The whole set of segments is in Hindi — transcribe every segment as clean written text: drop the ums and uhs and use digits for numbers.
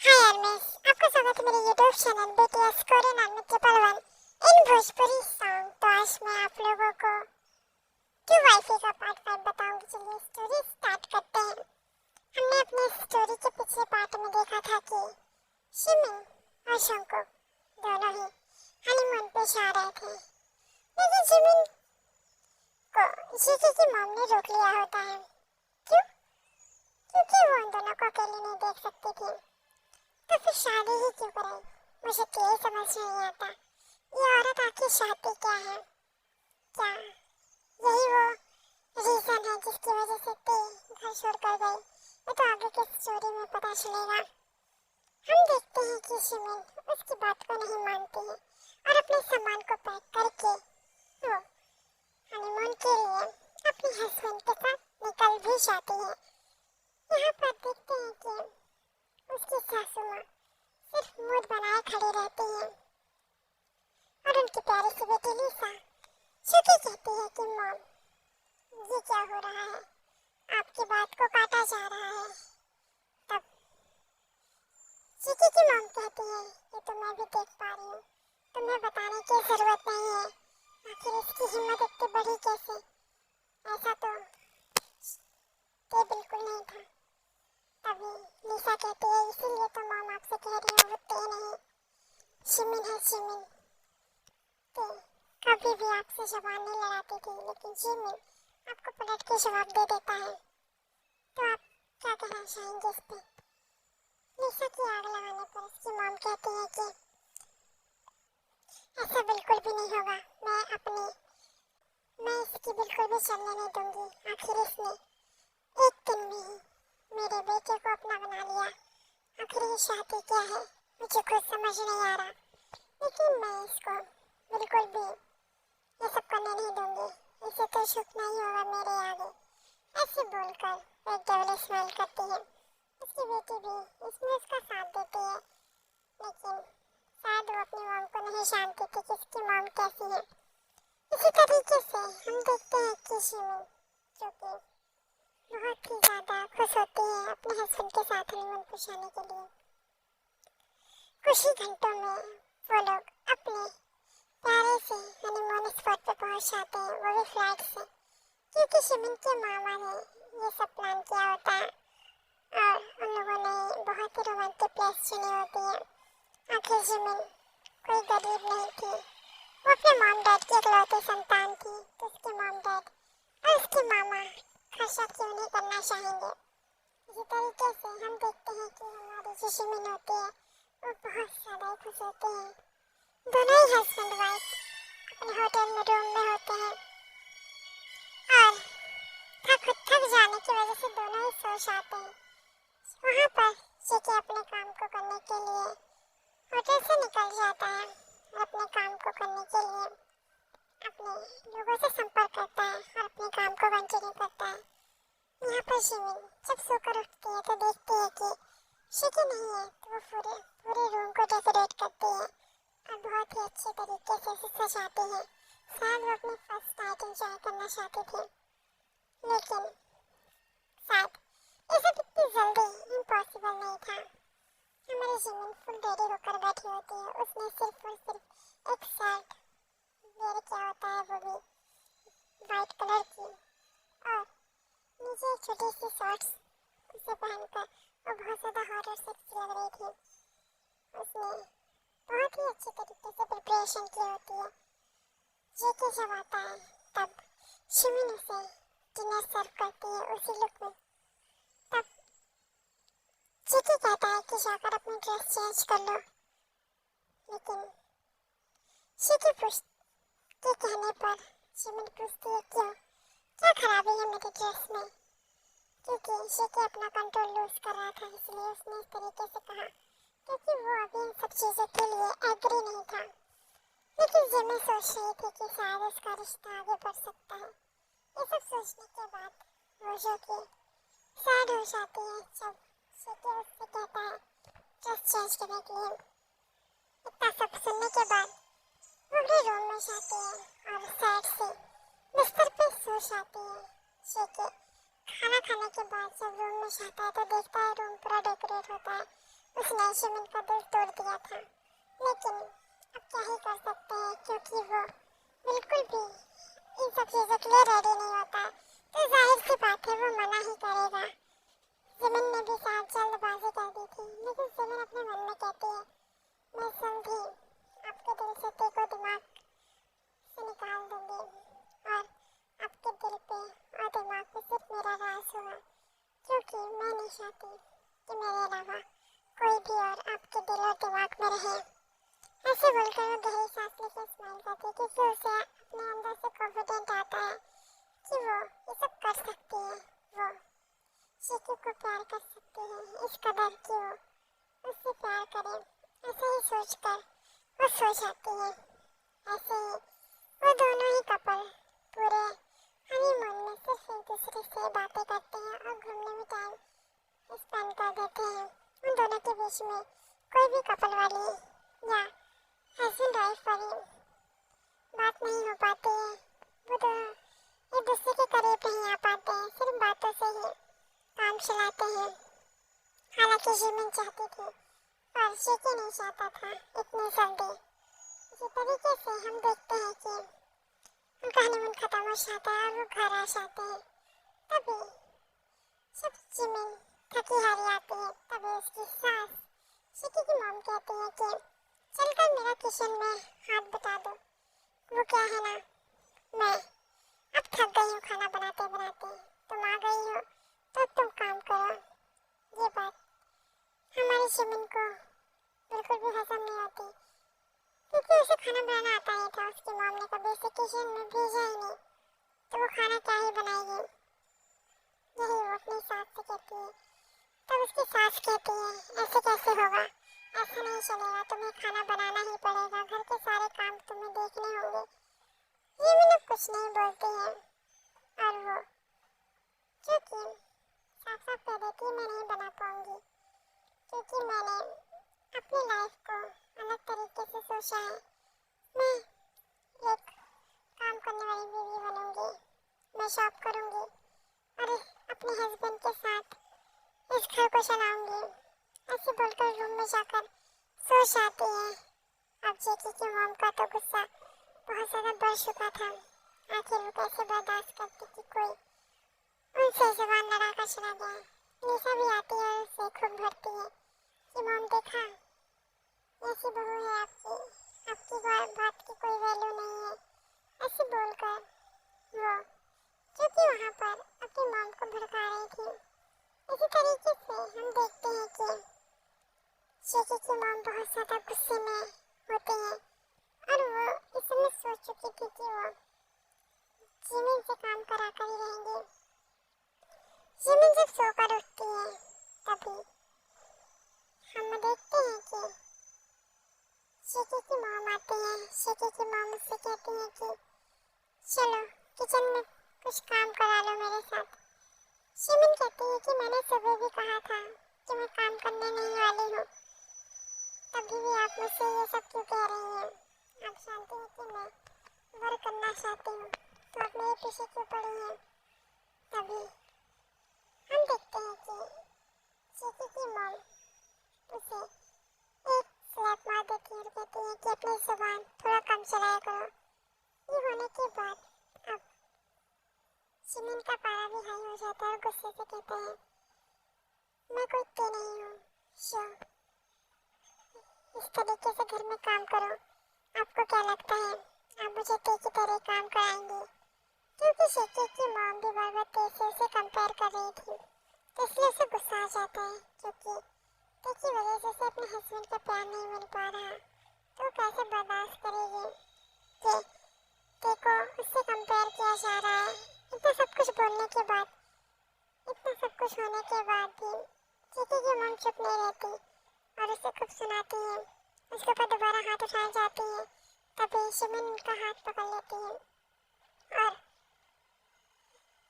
हाय यारमेश, आपका स्वागत है मेरे यूट्यूब चैनल बीटीएस कोरियन और नृत्य पहलवान इन भोजपुरी सॉन्ग। तो आज मैं आप लोगों को क्यों वाईफाई का पार्ट 5 बताऊंगी। चलिए स्टोरी स्टार्ट करते हैं। हमने अपने स्टोरी के पिछले पार्ट में देखा था कि शिमिन और शंकुक दोनों ही हनीमून पे जा रहे थे, लेकिन शिमिन को जीकी की मॉम ने रोक लिया होता है। क्यों? क्योंकि वो उन दोनों को अकेले नहीं देख सकती थी। तो फिर शादी ही क्यों करें? मुझे तो यही समझ नहीं आता, ये औरत आखिर चाहती क्या है? क्या यही वो रीजन है जिसकी वजह से ते घर छोड़कर गई? ये तो आगे की स्टोरी में पता चलेगा। हम देखते हैं कि शिमिन उसकी बात को नहीं मानती है और अपने सामान को पैक करके वो हनीमून के लिए अपने हस्बैंड के साथ निकल भी जाती है। यहाँ पर देखते हैं कि उसकी सासू माँ सिर्फ मूड बनाए खड़ी रहती है और उनकी प्यारी सी बेटी लिसा शुकी कहती है कि मॉम, ये क्या हो रहा है? आपकी बात को काटा जा रहा है। तब शुकी की मॉम कहती है कि तो मैं भी देख पा रही हूँ, तुम्हें बताने की जरूरत नहीं है। आखिर इसकी हिम्मत इतनी बड़ी कैसे? ऐसा तो ये बिल्कुल नहीं था। तभी लिसा कहती है इसीलिए तो मॉम आपसे कह रही हूँ, वो ते नहीं शिमिन है। शिमिन ते कभी भी आपसे जबान नहीं लड़ाती थी, लेकिन शिमिन आपको पलट के जवाब दे देता है। तो आप क्या कहना चाहेंगे इस पे? लिसा की आग लगाने पर उसकी मॉम कहती है कि ऐसा बिल्कुल भी नहीं होगा। मैं इसकी बिल्कुल भी चलने नहीं दूंगी। आखिर इसने एक दिन में ही मेरे बेटे को अपना बना लिया। आखिर ये चाहती क्या है मुझे खुद समझ नहीं आ रहा, लेकिन मैं इसको बिल्कुल भी ये सब करने नहीं दूंगी। इसे तो झुकना ही होगा मेरे आगे। ऐसे बोलकर वो एक डबल स्माइल करती है। उसकी बेटी भी इसमें उसका साथ देती है, लेकिन शायद वो अपनी मॉम को नहीं जानती थी कि इसकी मॉम कैसी है। इसी तरीके से हम देखते हैं कि शिमिन जो कि बहुत ही ज्यादा खुश होती है अपने हस्बैंड के साथ हनीमून पर जाने के लिए। कुछ ही घंटों में वो लोग अपने प्यारे से हनीमून स्पॉट पे पहुंच जाते हैं, वो भी फ्लाइट से, क्योंकि शिमिन के मामा ने ये सब प्लान किया होता है और उन लोगों ने बहुत ही रोमांटिक प्लेस चुनी होती है। आखिर शिमिन कोई गरीब नहीं थी, वो अपने मॉम डैड की इकलौती संतान थी, तो उसके मॉम डैड और उसके मामा खर्चा क्यों नहीं करना चाहेंगे। इसी तरीके से हम देखते हैं कि हमारी जो शिमिन होती है वो बहुत ज़्यादा खुश होते हैं। दोनों ही हस्बैंड वाइफ अपने होटल में रूम में होते हैं और थक जाने की वजह से दोनों ही सो जाते हैं। वहाँ पर जीकी अपने काम को करने के लिए होटल से निकल जाता है और अपने काम को करने के लिए अपने लोगों से संपर्क करता है और अपने काम को कंटिन्यू करता है। यहाँ पर शिमिन जब सोकर उठती है तो देखती है कि शिकी नहीं है, तो वो पूरे रूम को डेकोरेट करती है और बहुत ही अच्छे तरीके से उसे सजाती है। शायद वो अपनी फर्स्ट नाइट एंजॉय करना चाहती थी, लेकिन शायद ये सब इतनी जल्दी इम्पॉसिबल नहीं था। हमारी शिमिन फुल रेडी होकर बैठी होती है। उसने सिर्फ और सिर्फ एक शर्ट वेयर किया होता है, वो भी वाइट कलर की, और नीचे एक छोटी सी शॉर्ट्स उसे पहनकर वो बहुत ज़्यादा हॉट और सेक्सी लग रही थी। उसने बहुत ही अच्छे तरीके से प्रिपरेशन की होती है। जीकी जब आता है तब शिमिन उसे डिनर सर्व करती है उसी लुक में। तब जीकी कहता है कि जाकर अपनी ड्रेस चेंज कर लो, लेकिन शिकी के कहने पर शिमिन पूछती है क्यों, क्या खराबी है मेरी ड्रेस में? क्योंकि शिकी अपना कंट्रोल लूज कर रहा था, इसलिए उसने इस तरीके से कहा, क्योंकि वो अभी इन सब चीज़ों के लिए एग्री नहीं था। लेकिन जिमी सोच रही थी कि शायद उसका रिश्ता आगे बढ़ सकता है। ये सब सोचने के बाद वो जो कि सैड हो जाती है जब शिकी उससे कहता है ड्रेस चेंज करने के लिए। इतना सब सुनने के बाद वो अपने रूम में जाती है और सैड से बिस्तर पे सो जाती है। शिकी खाना खाने के बाद जब रूम में जाता है तो देखता है रूम पूरा डेकोरेट होता है उसने शिमिन का दिल तोड़ दिया था, लेकिन अब क्या ही कर सकते हैं क्योंकि वो बिल्कुल भी इन सब चीज़ों के लिए रेडी नहीं होता, तो जाहिर सी बात है वो मना ही करेगा। जिमिन ने भी शायद जल्दबाजी कर दी थी, लेकिन जिमिन अपने मन में कहती है, मैं समझी, आपके दिल से तेको दिमाग से निकाल दूंगी और आपके दिल पे और दिमाग पे सिर्फ मेरा राज होगा, क्योंकि मैं नहीं चाहती कि मेरे अलावा कोई भी और आपके दिल और दिमाग में रहे। ऐसे बोलकर वो गहरी सांस लेकर स्माइल करती है, क्योंकि उसे अपने अंदर से कॉन्फिडेंट आता है कि वो ये सब कर सकती है। वो शिकी को प्यार कर सकती है, इस कदर कि वो उससे प्यार करे। ऐसे ही सोचकर वो सो जाती है। ऐसे ही वो दोनों ही कपल पूरे हनीमून में सिर्फ एक दूसरे से बातें करते हैं और घूमने में टाइम स्पेंड कर देते हैं। उन दोनों के बीच में कोई भी कपल वाली या हस्बैंड वाइफ वाली बात नहीं हो पाती है। वो दोनों एक दूसरे के करीब नहीं आ पाते हैं, सिर्फ बातों से ही काम चलाते हैं। हालांकि जिमिन चाहती थी और शिकी नहीं चाहता था इतनी जल्दी। इसी तरीके से हम देखते हैं कि उनका हनीमून खत्म हो जाता है और वो घर आ जाते हैं। तभी जब जिमिन थकी हारी आती है, तभी उसकी सास शिकी की मॉम कहती है कि चलकर मेरा किचन में हाथ बटा दो। वो क्या है ना, मैं अब थक गई हूँ खाना बनाते बनाते, तुम आ गई हो तो तुम काम करो। ये बात हमारी जिमिन को बिल्कुल भी हजम नहीं होती, क्योंकि उसे खाना बनाना आता नहीं था। उसकी मॉम ने कभी उसे किचन में भेजा ही नहीं, तो वो खाना क्या ही बनाएगी। यही वो अपनी सास से कहती है। तब उसकी सास कहती है, ऐसे कैसे होगा, ऐसा नहीं चलेगा, तुम्हें खाना बनाना ही पड़ेगा, घर के सारे काम तुम्हें देखने होंगे। ये भी ना कुछ नहीं बोलती है और वो क्योंकि साफ साफ कह देती है, मैं नहीं बना पाऊंगी, क्योंकि मैंने अपनी लाइफ को अलग तरीके से सोचा है। मैं एक काम करने वाली बीवी बनूंगी, मैं जॉब करूंगी और अपने हस्बैंड के साथ इस घर को चलाऊंगी। ऐसे बोलकर रूम में जाकर सो जाती है। अब जेकी की मॉम का तो गुस्सा बहुत ज़्यादा बढ़ चुका था। आखिर वो कैसे बर्दाश्त करती कि कोई उनसे जुबान लड़ाकर चला गया। निशा भी आती है और उसे खूब भरती है कि मॉम देखा, ऐसी बहू है आपकी बात की कोई वैल्यू नहीं है। ऐसे बोलकर वो क्योंकि वहाँ पर अपनी मॉम को भड़का रही थी। इसी तरीके से हम देखते हैं कि जेकी की मॉम बहुत ज़्यादा गुस्से में होती है और वो इस समय सोच चुकी थी कि वो जिमिन से काम करा कर ही रहेंगे। जिमिन जब सोकर उठती है, तभी हम देखते हैं कि शिकी की मॉम आती है। शिकी की मॉम उससे कहती है कि चलो किचन में कुछ काम करा लो मेरे साथ। जिमिन कहती है कि मैंने सुबह भी कहा था कि मैं काम करने नहीं वाली हूँ, तभी भी आप मुझसे ये सब क्यों कह रही हैं? आप जानती हैं कि मैं वर्क करना चाहती हूँ, तो आप मेरे पीछे क्यों पड़ी हैं? तभी हम देखते हैं कि शिकी की मॉम उसे एक स्लैप मार देती है और कहती है कि अपनी जुबान थोड़ा कम चलाया करो। ये होने के बाद अब जिमिन का पारा भी हाई हो जाता है और गुस्से से कहते हैं, मैं कोई ते नहीं हूँ जो इस तरीके से घर में काम करो। आपको क्या लगता है आप मुझे ते की तरह काम कराएंगे? क्योंकि शिकी की मॉम भी बार बार ते से उसे कंपेयर कर रही थी, तो इसलिए उसे गुस्सा आ जाता है, क्योंकि ते की वजह से उसे अपने हस्बैंड का प्यार नहीं मिल पा रहा। तो कैसे बर्दाश्त करेगी कि ते को उससे कंपेयर किया जा रहा है। इतना सब कुछ बोलने के बाद, इतना सब कुछ होने के बाद भी शिकी की मॉम चुप नहीं रहती और उसे खूब सुनाती है। उसके ऊपर दोबारा हाथ उठाई जाती है, तभी जिमिन का हाथ पकड़ लेती है और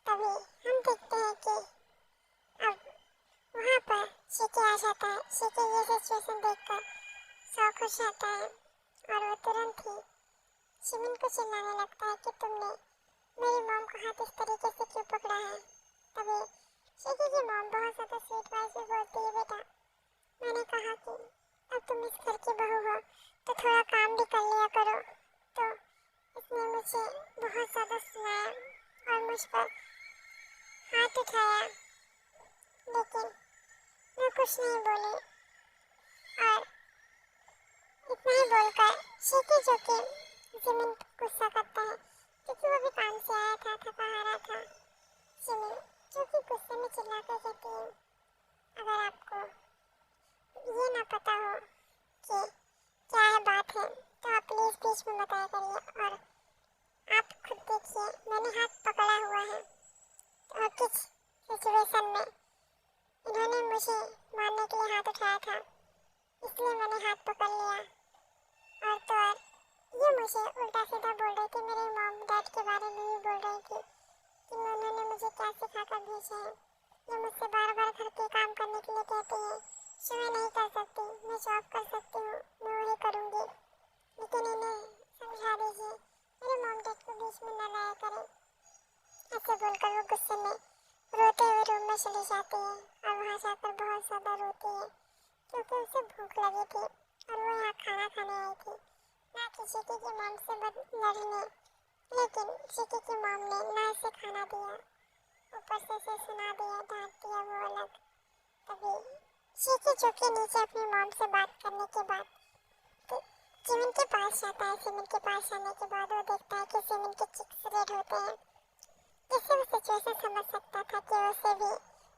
तभी हम देखते हैं कि अब वहाँ पर शिकी आ जाता है। शिकी ये सिचुएशन देखकर शॉक हो जाता है और वो तुरंत ही जिमिन को चिल्लाने लगता है कि तुमने मेरी मॉम का हाथ इस तरीके से क्यों पकड़ा है? तभी शिकी की मॉम बहुत ज़्यादा स्वीट वॉइस में बोलती है, बेटा मैंने कहा कि अब तुम इस घर की बहू हो तो थोड़ा काम भी कर लिया करो। तो इसने मुझे बहुत ज़्यादा सुनाया और मुझ पर हाथ उठाया, लेकिन मैं कुछ नहीं बोली और इतना ही बोलकर चीखी, जो कि जिमिन गुस्सा करता है क्योंकि वो भी काम से आया था, थका हारा था। जिमिन जो कि गुस्से में चिल्लाकर कहती है, अगर आपको ये ना पता हो कि क्या है बात है तो आप प्लीज बीच में बताया करिए। और आप खुद देखिए, मैंने हाथ पकड़ा हुआ है और किस सिचुएशन में इन्होंने मुझे मारने के लिए हाथ उठाया था, इसलिए मैंने हाथ पकड़ लिया। और तो और ये मुझे उल्टा सीधा बोल रही थी, मेरे मॉम डैड के बारे में भी बोल रही थी कि उन्होंने मुझे क्या सिखाकर भेजा है। ये मुझसे बार बार घर के काम करने के लिए कहती है, जो मैं नहीं कर सकती। मैं जॉब कर सकती हूँ, मैं वही करूँगी, लेकिन इन्हें समझा दीजिए, मेरे मॉम डैड को बीच में न लाया करें। ऐसे बोलकर वो गुस्से में रोते हुए रूम में चली जाती है और वहाँ जाकर बहुत ज़्यादा रोती है क्योंकि उसे भूख लगी थी और वो यहाँ खाना खाने आई थी, ना कि शिकी की मॉम से लड़ने। लेकिन शिकी की मॉम ने ना इसे खाना दिया, ऊपर से इसे सुना दिया, डांट दिया वो अलग। तभी शिकी जो कि नीचे अपनी मॉम से बात करने के बाद तो जिमिन के पास जाता है। जिमिन के पास जाने के बाद वो देखता है कि जिमिन के चिक्स रेड होते हैं, जिससे वो सिचुएशन समझ सकता था कि उसे भी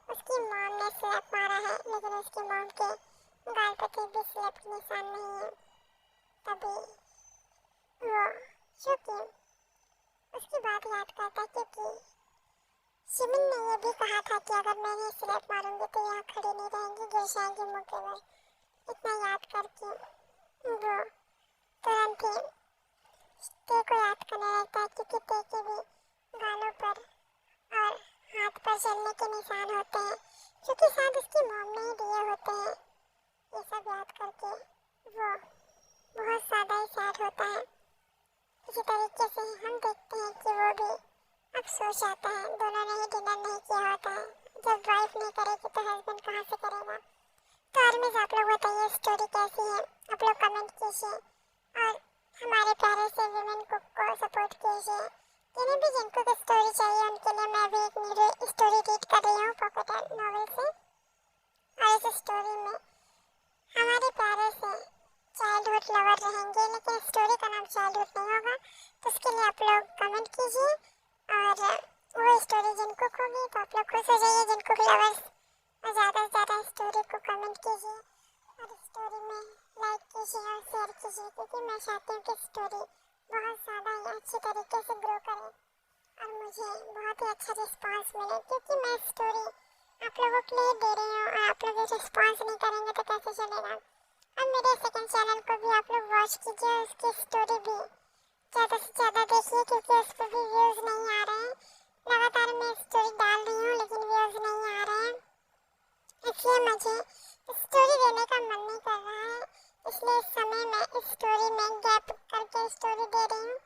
उसकी मॉम ने स्लैप मारा है, लेकिन उसकी मॉम के गाल पे कोई भी स्लैप के निशान नहीं है। तभी वो जो कि उसकी बात याद करता क्योंकि जिमिन ने ये भी कहा था कि अगर मैं इन्हें स्लैप मारूंगी तो यहाँ खड़ी नहीं रहेंगी, गिर जाएंगी मौके पर। इतना याद करके वो तुरंत ही ते को याद करने लगता है क्योंकि ते के भी गालों पर और हाथ पर जलने के निशान होते हैं, क्योंकि शायद उसकी मॉम ने ही दिए होते हैं। ये सब याद करके वो बहुत ज़्यादा ही सैड होता है। इसी तरीके से हम देखते हैं कि वो भी अब सो जाता है। दोनों ने ही डिनर नहीं किया होता है। जब वाइफ नहीं करेगी तो हस्बैंड कहाँ से करेगा। तो आर्मीज, आप लोग बताइए स्टोरी कैसी है, आप लोग कमेंट कीजिए और हमारे प्यारे से विमेन कुक को सपोर्ट कीजिए। जिनको की स्टोरी चाहिए उनके लिए मैं भी एक स्टोरी रीड कर रही हूँ पॉकेट नॉवेल से। और इस स्टोरी में हमारे प्यारे से चाइल्डहुड लवर रहेंगे, लेकिन स्टोरी का नाम चाइल्डहुड नहीं होगा, तो उसके लिए आप लोग कमेंट कीजिए। और वो स्टोरी जिनको होगी तो आप लोग खुश हो जाइए, जिनको लवर्स, और ज़्यादा से ज़्यादा स्टोरी को कमेंट कीजिए और स्टोरी में लाइक कीजिए और शेयर कीजिए, क्योंकि मैं चाहती हूँ कि स्टोरी बहुत ज़्यादा ही अच्छी तरीके से ग्रो करे और मुझे बहुत ही अच्छा रिस्पांस मिले, क्योंकि मैं स्टोरी आप लोगों के लिए दे रही हूँ और आप लोग रिस्पांस नहीं करेंगे तो कैसे चलेगा। अब मेरे सेकंड चैनल को भी आप लोग वॉच कीजिए, उसकी स्टोरी भी ज़्यादा से ज़्यादा देखिए, क्योंकि उस पर भी व्यूज़ नहीं आ रहे हैं। लगातार मैं स्टोरी डाल रही हूँ लेकिन व्यूज़ नहीं आ रहे हैं, इसलिए मुझे स्टोरी देने का मन नहीं कर रहा है। इसलिए इस समय मैं इस स्टोरी में गैप करके स्टोरी दे रही हूँ,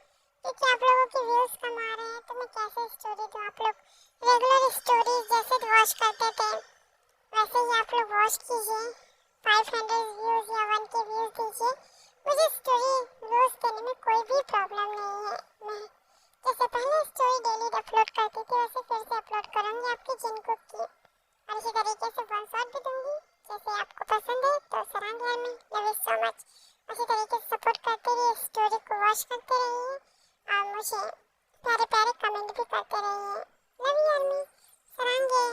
क्योंकि आप लोगों के व्यूज़ कम आ रहे हैं तो मैं कैसे स्टोरी दूँ। आप लोग रेगुलर स्टोरीज जैसे वॉच करते थे वैसे ही आप लोग वॉच कीजिए, 500 व्यूज़ या 1K व्यूज़ दीजिए। मुझे स्टोरी रोज़ देने में कोई भी प्रॉब्लम नहीं है। मैं जैसे पहले स्टोरी डेली अपलोड करती थी वैसे फिर से अपलोड करूँगी आपकी जिनको की, और इसी तरीके से वन शॉट भी दूँगी। जैसे आपको पसंद है तो सरांग यार में लव यू सो मच। इसी तरीके से सपोर्ट करते रहिए, स्टोरी को वॉच करते रहिए और मुझे प्यारे प्यारे कमेंट भी करते रहिए। लव यू यार में, सरांगे।